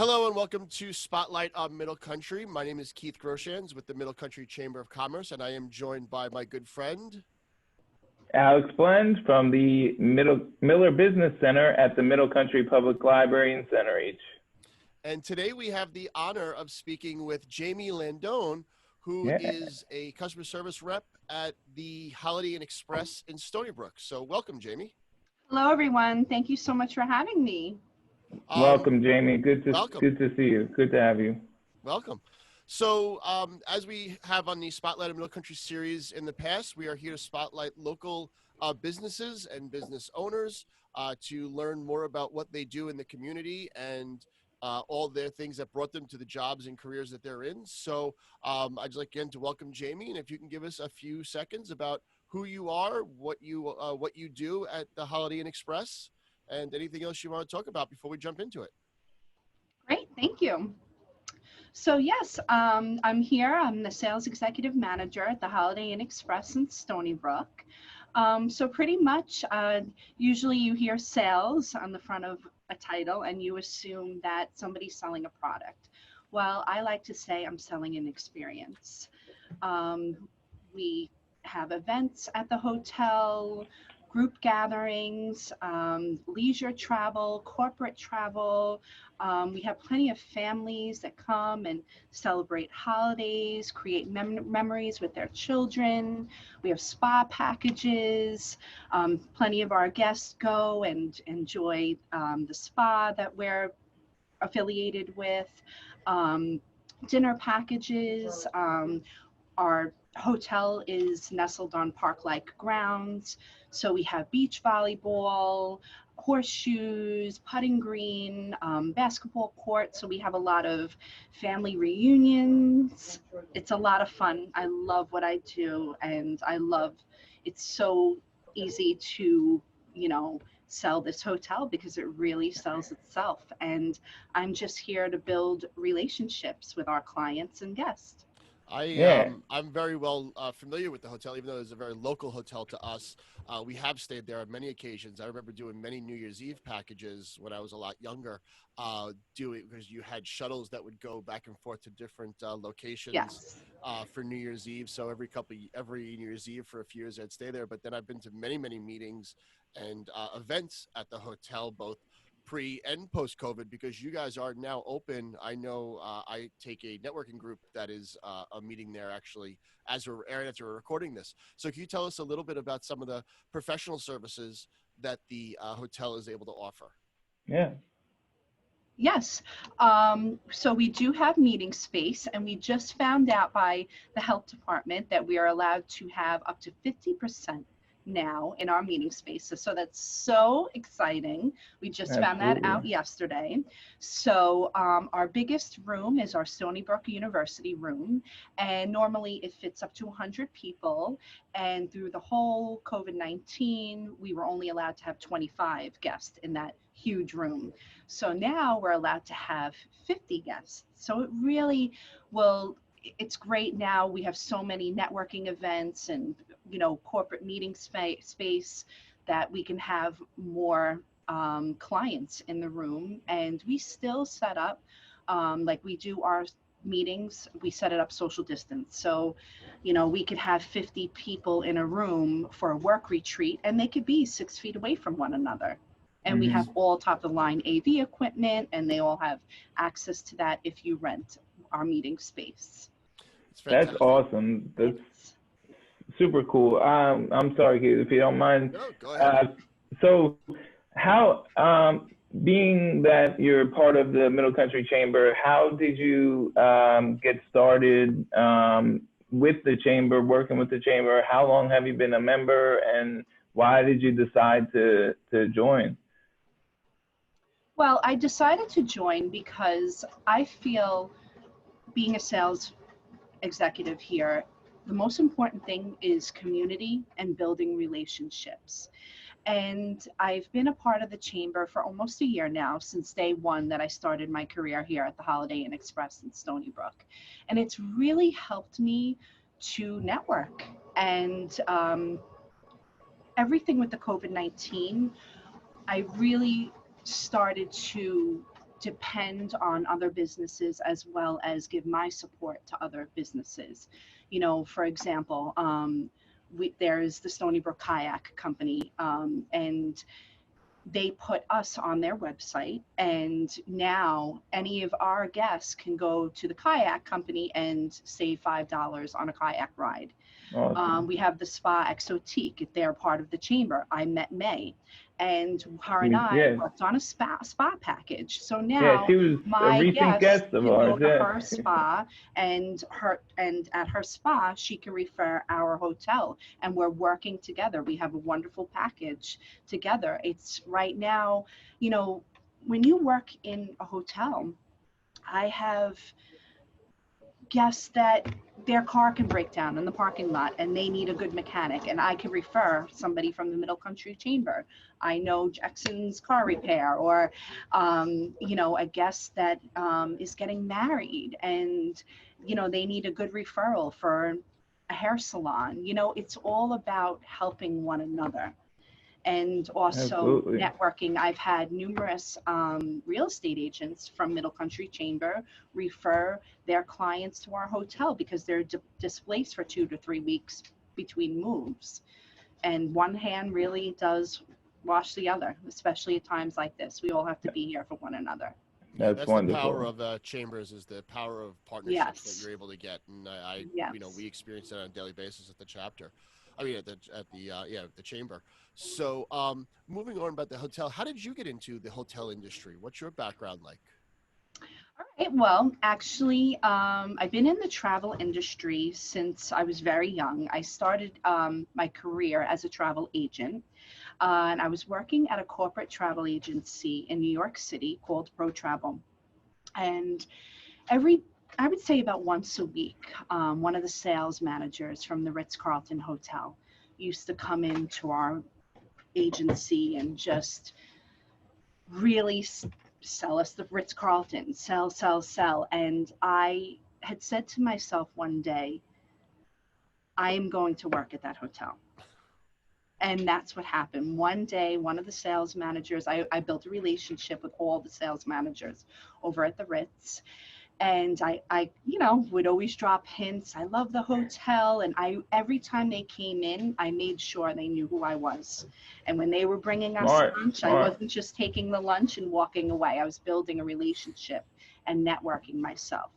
Hello and welcome to Spotlight on Middle Country. My name is Keith Groshans with the Middle Country Chamber of Commerce, and I am joined by my good friend Alex Blend from the Miller Business Center at the Middle Country Public Library in Center H. And today we have the honor of speaking with Jamie Ladone, who is a customer service rep at the Holiday Inn Express in Stony Brook. So welcome, Jamie. Hello, everyone. Thank you so much for having me. Welcome, Jamie. Good to see you. Good to have you. Welcome. So as we have on the Spotlight of Middle Country series in the past, we are here to spotlight local businesses and business owners to learn more about what they do in the community and all their things that brought them to the jobs and careers that they're in. So I'd just like again to welcome Jamie, and if you can give us a few seconds about who you are, what you do at the Holiday Inn Express, and anything else you want to talk about before we jump into it. Great, thank you. So yes, I'm here. I'm the sales executive manager at the Holiday Inn Express in Stony Brook. So pretty much, usually you hear sales on the front of a title and you assume that somebody's selling a product. Well, I like to say I'm selling an experience. We have events at the hotel, group gatherings, leisure travel, corporate travel. We have plenty of families that come and celebrate holidays, create memories with their children. We have spa packages. Plenty of our guests go and enjoy the spa that we're affiliated with. Dinner packages. Our hotel is nestled on park-like grounds, so we have beach volleyball, horseshoes, putting green, basketball court, so we have a lot of family reunions. It's a lot of fun. I love what I do, and it's so easy to, sell this hotel because it really sells itself, and I'm just here to build relationships with our clients and guests. I'm very well familiar with the hotel, even though it's a very local hotel to us. We have stayed there on many occasions. I remember doing many New Year's Eve packages when I was a lot younger, because you had shuttles that would go back and forth to different locations. Yes. For New Year's Eve. So every New Year's Eve for a few years I'd stay there. But then I've been to many meetings and events at the hotel, both pre and post COVID, because you guys are now open. I know I take a networking group that is a meeting there actually as we're recording this. So can you tell us a little bit about some of the professional services that the hotel is able to offer? Yeah. Yes. So we do have meeting space, and we just found out by the health department that we are allowed to have up to 50% now in our meeting spaces. So that's so exciting. We just found that out yesterday. So our biggest room is our Stony Brook University room, and normally it fits up to 100 people. And through the whole COVID-19, we were only allowed to have 25 guests in that huge room. So now we're allowed to have 50 guests. So it really it's great now. We have so many networking events and, corporate meeting space that we can have more clients in the room. And we still set up, like we do our meetings, we set it up social distance. So, we could have 50 people in a room for a work retreat, and they could be 6 feet away from one another. And we have all top of the line AV equipment, and they all have access to that if you rent our meeting space. That's awesome. That's super cool. I'm sorry, Keith, if you don't mind. No, go ahead. So how, being that you're part of the Middle Country Chamber, how did you get started with the Chamber, working with the Chamber? How long have you been a member, and why did you decide to join? Well, I decided to join because I feel, being a sales executive here, the most important thing is community and building relationships. And I've been a part of the Chamber for almost a year now, since day one that I started my career here at the Holiday Inn Express in Stony Brook. And it's really helped me to network. And everything with the COVID-19, I really started to depend on other businesses as well as give my support to other businesses. You know, for example, there's the Stony Brook Kayak Company, and they put us on their website, and now any of our guests can go to the kayak company and save $5 on a kayak ride. Awesome. We have the Spa Exotique. They're part of the chamber. I met May, and her and I Yeah, worked on a spa package. So yeah, now she was a my recent guests guest of can go ours. to Yeah. her spa, and at her spa she can refer our hotel, and we're working together. We have a wonderful package together. It's right now, you know, when you work in a hotel, I have guests that their car can break down in the parking lot and they need a good mechanic, and I can refer somebody from the Middle Country Chamber. I know Jackson's car repair, or you know, a guest that is getting married, and you know, they need a good referral for a hair salon. You know, it's all about helping one another, and also Absolutely. networking. I've had numerous real estate agents from Middle Country Chamber refer their clients to our hotel because they're displaced for 2 to 3 weeks between moves. And one hand really does wash the other, especially at times like this. We all have to be here for one another. Yeah, That's that's the power wonderful. of chambers, is the power of partnerships that Yes. you're able to get, and you know, we Yes. experience it on a daily basis at the chapter. I mean, at the yeah, the chamber. So, moving on about the hotel, how did you get into the hotel industry? What's your background like? All right. Well, actually, I've been in the travel industry since I was very young. I started my career as a travel agent, and I was working at a corporate travel agency in New York City called Pro Travel. And every, I would say about once a week, one of the sales managers from the Ritz-Carlton Hotel used to come into our agency and just really sell us the Ritz Carlton, sell, sell, sell. And I had said to myself one day, I am going to work at that hotel. And that's what happened. One day, one of the sales managers, I built a relationship with all the sales managers over at the Ritz. And you know, would always drop hints. I love the hotel. And every time they came in, I made sure they knew who I was. And when they were bringing us Smart, lunch, I smart. wasn't just taking the lunch and walking away. I was building a relationship and networking myself.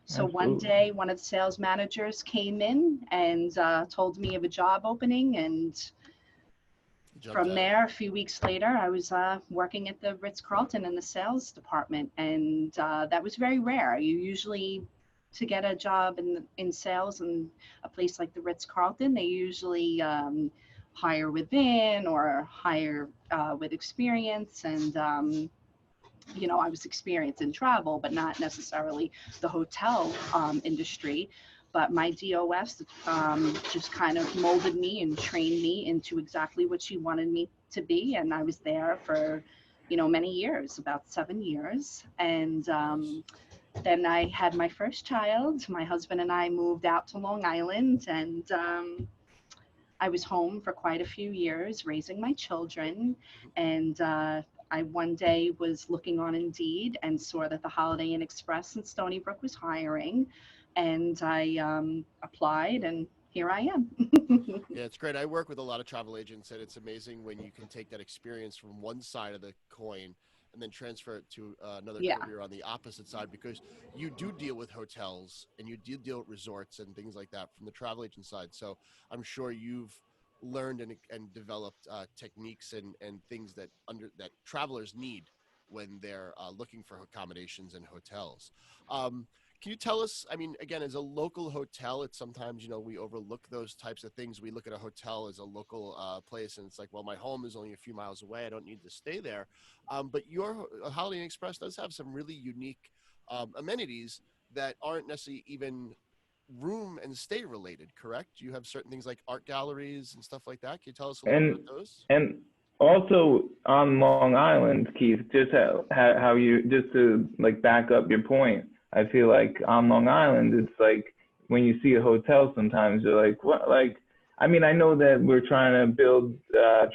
So one Absolutely. day, one of the sales managers came in and told me of a job opening. And You jumped from at it. there, a few weeks later, I was working at the Ritz Carlton in the sales department, and that was very rare. You usually, to get a job in sales in a place like the Ritz Carlton, they usually hire within or hire with experience. And you know, I was experienced in travel, but not necessarily the hotel industry. But my DOS just kind of molded me and trained me into exactly what she wanted me to be. And I was there for, you know, many years, about 7 years. And Nice. then I had my first child. My husband and I moved out to Long Island, and I was home for quite a few years raising my children. Mhm. And I one day was looking on Indeed and saw that the Holiday Inn Express in Stony Brook was hiring. And I applied, and here I am. Yeah, it's great. I work with a lot of travel agents, and it's amazing when you can take that experience from one side of the coin and then transfer it to another Yeah. career on the opposite side, because you do deal with hotels and you do deal with resorts and things like that from the travel agent side. So I'm sure you've learned and developed techniques and things that travelers need when they're looking for accommodations in hotels. Um, can you tell us, I mean, again, as a local hotel, it's sometimes, you know, we overlook those types of things. We look at a hotel as a local place, and it's like, well, my home is only a few miles away. I don't need to stay there. But your Holiday Inn Express does have some really unique amenities that aren't necessarily even room and stay related, correct? You have certain things like art galleries and stuff like that. Can you tell us a little bit And about those? and also on Long Island, Keith, just how you, just to like back up your point, I feel like on Long Island, it's like when you see a hotel, sometimes you're like, what? Like, I mean, I know that we're trying to build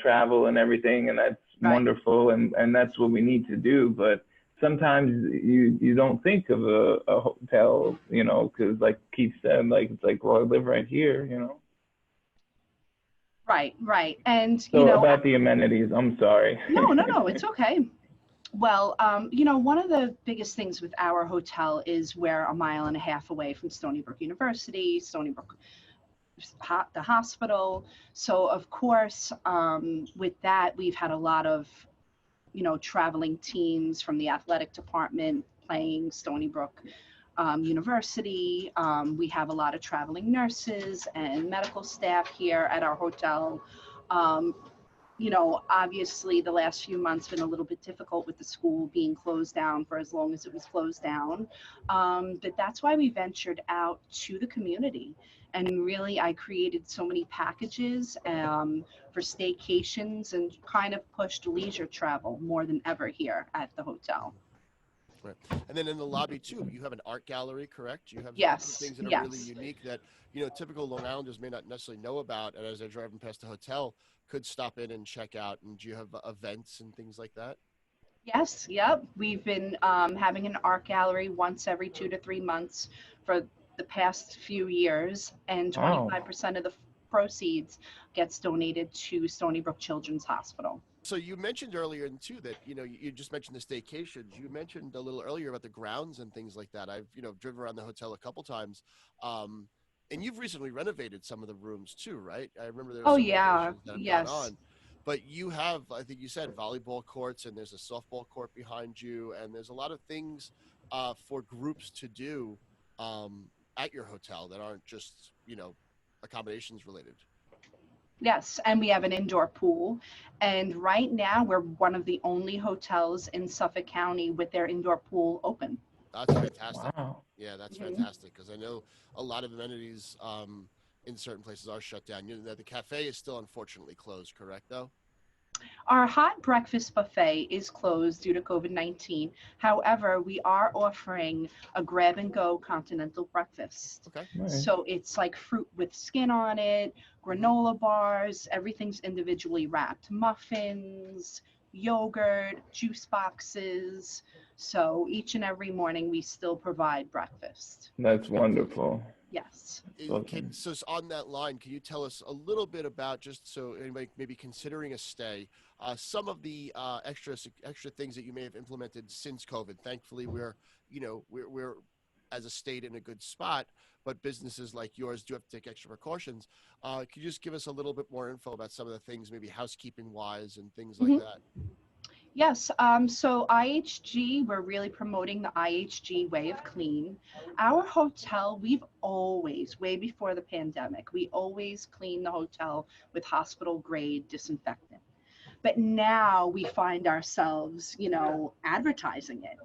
travel and everything, and that's Right. wonderful, and that's what we need to do. But sometimes you don't think of a hotel, you know, because like Keith said, like it's like, well, I live right here, you know. Right, right. And, So about the amenities, I'm sorry. no, it's okay. Well, one of the biggest things with our hotel is we're a mile and a half away from Stony Brook University, Stony Brook, the hospital. So, of course, with that, we've had a lot of, traveling teams from the athletic department playing Stony Brook University. We have a lot of traveling nurses and medical staff here at our hotel. Um, Obviously the last few months been a little bit difficult with the school being closed down for as long as it was closed down. But that's why we ventured out to the community. And really, I created so many packages for staycations and kind of pushed leisure travel more than ever here at the hotel. Right. And then in the lobby too, you have an art gallery, correct? You have Yes, things that are really yes. unique that, typical Long Islanders may not necessarily know about, and as they're driving past the hotel, could stop in and check out. And do you have events and things like that? Yes, yep. We've been having an art gallery once every 2 to 3 months for the past few years, and Wow. 25% of the proceeds gets donated to Stony Brook Children's Hospital. So you mentioned earlier too that you just mentioned the staycations. You mentioned a little earlier about the grounds and things like that. I've driven around the hotel a couple times, and you've recently renovated some of the rooms too, right? I remember there were Oh some yeah, renovations that have gone yes. on, but you have, I think you said, volleyball courts, and there's a softball court behind you, and there's a lot of things for groups to do at your hotel that aren't just accommodations related. Yes, and we have an indoor pool. And right now, we're one of the only hotels in Suffolk County with their indoor pool open. That's fantastic. Wow. Yeah, that's Mhm. fantastic because I know a lot of amenities in certain places are shut down. The cafe is still unfortunately closed, correct though? Our hot breakfast buffet is closed due to COVID-19. However, we are offering a grab and go continental breakfast. Okay. Nice. So it's like fruit with skin on it, Hmm. granola bars, everything's individually wrapped, muffins, yogurt, juice boxes. So each and every morning we still provide breakfast. That's That's fantastic. wonderful. Yes. Awesome. On that line, can you tell us a little bit about, just so anybody maybe considering a stay, some of the extra things that you may have implemented since COVID? Thankfully, we're as a state in a good spot, but businesses like yours do have to take extra precautions. Could you just give us a little bit more info about some of the things, maybe housekeeping wise and things like Mhm. that? Yes, so IHG, we're really promoting the IHG way of clean. Our hotel, we've always, way before the pandemic, we always clean the hotel with hospital grade disinfectant. But now we find ourselves, advertising it,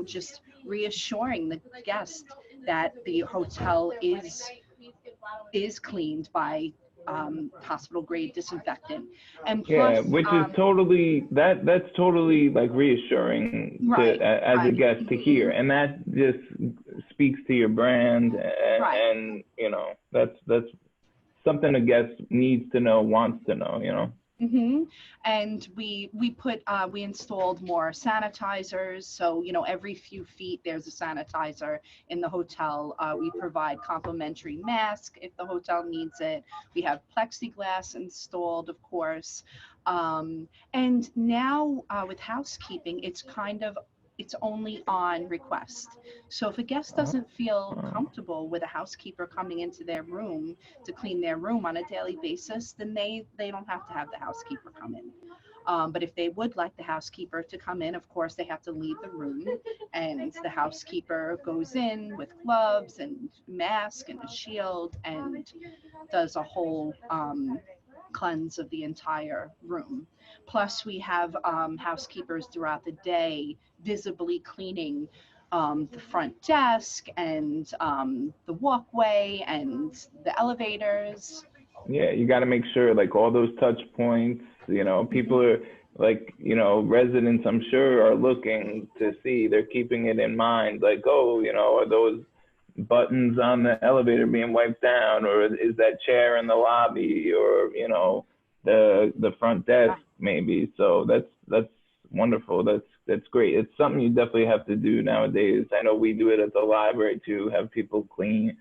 just reassuring the guest that the hotel is cleaned by hospital grade disinfectant. And Yeah, plus, which is totally that's totally like reassuring to right, as a right. guest to hear, and that just speaks to your brand, Right. and that's something a guest needs to know, wants to know, you know. And we installed more sanitizers. So every few feet there's a sanitizer in the hotel. We provide complimentary mask if the hotel needs it. We have plexiglass installed, of course. And now with housekeeping, it's only on request. So if a guest Oh, doesn't feel oh, comfortable with a housekeeper coming into their room to clean their room on a daily basis, then they don't have to have the housekeeper come in. But if they would like the housekeeper to come in, of course, they have to leave the room, and the housekeeper goes in with gloves and mask and a shield and does a whole cleanse of the entire room. Plus, we have housekeepers throughout the day visibly cleaning the front desk and the walkway and the elevators. yeah, you got to make sure like all those touch points, people Mhm. are like, residents I'm sure are looking to see, they're keeping it in mind, like, oh, are those buttons on the elevator being wiped down, or is that chair in the lobby, or the front desk Right. maybe. So that's wonderful. That's great. It's something you definitely have to do nowadays. I know we do it at the library too, have people cleaning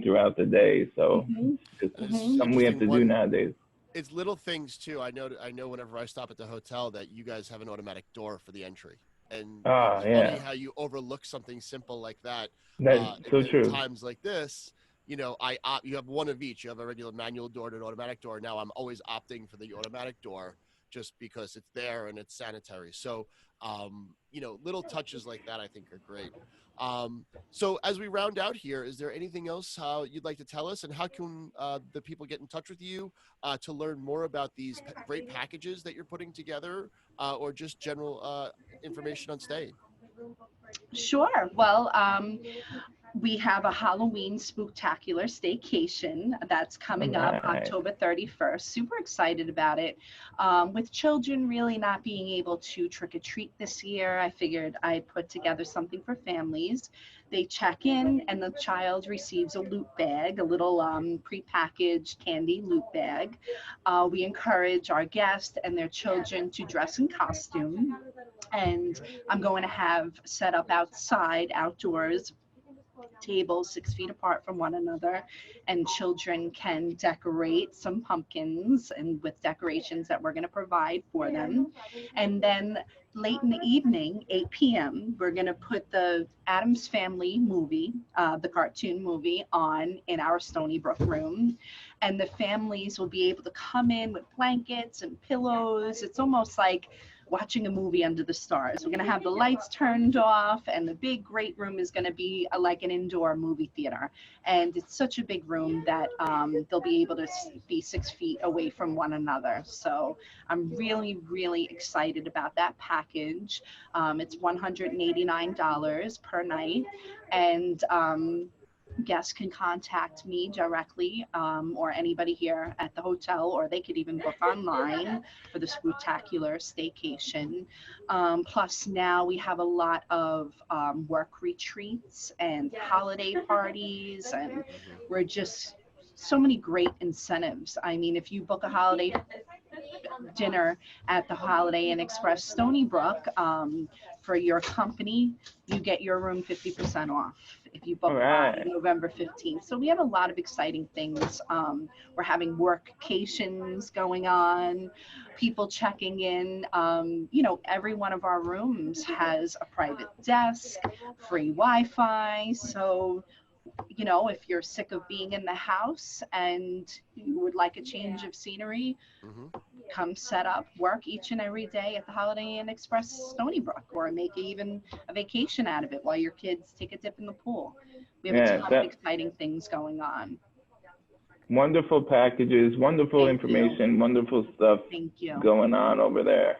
throughout the day. So Mhm. it's This Mhm. is something we have interesting. to do nowadays. It's little things too. I know whenever I stop at the hotel that you guys have an automatic door for the entry. And Ah, it's funny yeah. how you overlook something simple like that. That's so In true. times like this, you have one of each. You have a regular manual door and an automatic door. Now I'm always opting for the automatic door just because it's there and it's sanitary. So, little touches like that I think are great. So as we round out here, is there anything else you'd like to tell us, and how can the people get in touch with you to learn more about these great packages that you're putting together, or just general information on staying? Sure. Well, we have a Halloween spooktacular staycation that's All coming up right. October 31st. Super excited about it. With children really not being able to trick or treat this year, I figured I'd put together something for families. They check in, and the child receives a loot bag, a little prepackaged candy loot bag. We encourage our guests and their children to dress in costume. And I'm going to have set up outside, outdoors, tables 6 feet apart from one another, and children can decorate some pumpkins and with decorations that we're going to provide for them. And then late in the evening, 8 p.m., we're going to put the Addams Family movie, the cartoon movie, on in our Stony Brook room. And the families will be able to come in with blankets and pillows. It's almost like watching a movie under the stars. We're going to have the lights turned off, and the big great room is going to be like an indoor movie theater. And it's such a big room that they'll be able to be 6 feet away from one another. So I'm really, really excited about that package. It's $189 per night. And guests can contact me directly, or anybody here at the hotel, or they could even book online for the spectacular staycation. Plus, now we have a lot of work retreats and holiday parties, and Hmm. we're just so many great incentives. I mean, if you book a holiday dinner at the Holiday Inn Express Stony Brook, for your company, you get your room 50% off if you All book by right. November 15th. So we have a lot of exciting things. We're having workcations going on, people checking in. Every one of our rooms has a private desk, free Wi-Fi. So if you're sick of being in the house and you would like a change of scenery, Hmm. come set up work each and every day at the Holiday Inn Express Stony Brook, or make even a vacation out of it while your kids take a dip in the pool. We have a Yeah, ton of that exciting things going on. wonderful packages, wonderful Thank you. information, wonderful stuff Thank you. going on over there.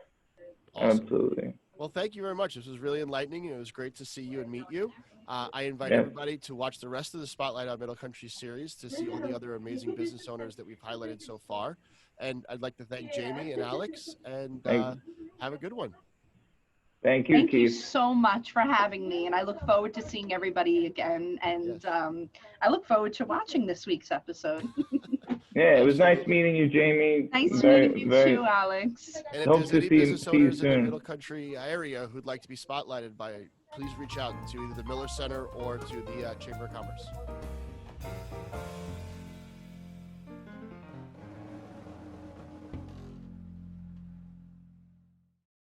Awesome. Absolutely. Well, thank you very much. This was really enlightening, and it was great to see you and meet you. I invite Yes. everybody to watch the rest of the Spotlight on Middle Country series to see all the other amazing business owners that we've highlighted so far. And I'd like to thank Jamie and Alex, and Thank, have a good one. thank you, Thank you Keith. so much for having me, and I look forward to seeing everybody again. Yes, And I look forward to watching this week's episode. Yeah, it was nice absolutely. meeting you, Jamie. Nice meeting Very, you too, very. Alex. And if Hope there's to any business see you owners in the Middle soon. Country area who'd like to be spotlighted by, please reach out to either the Miller Center or to the Chamber of Commerce.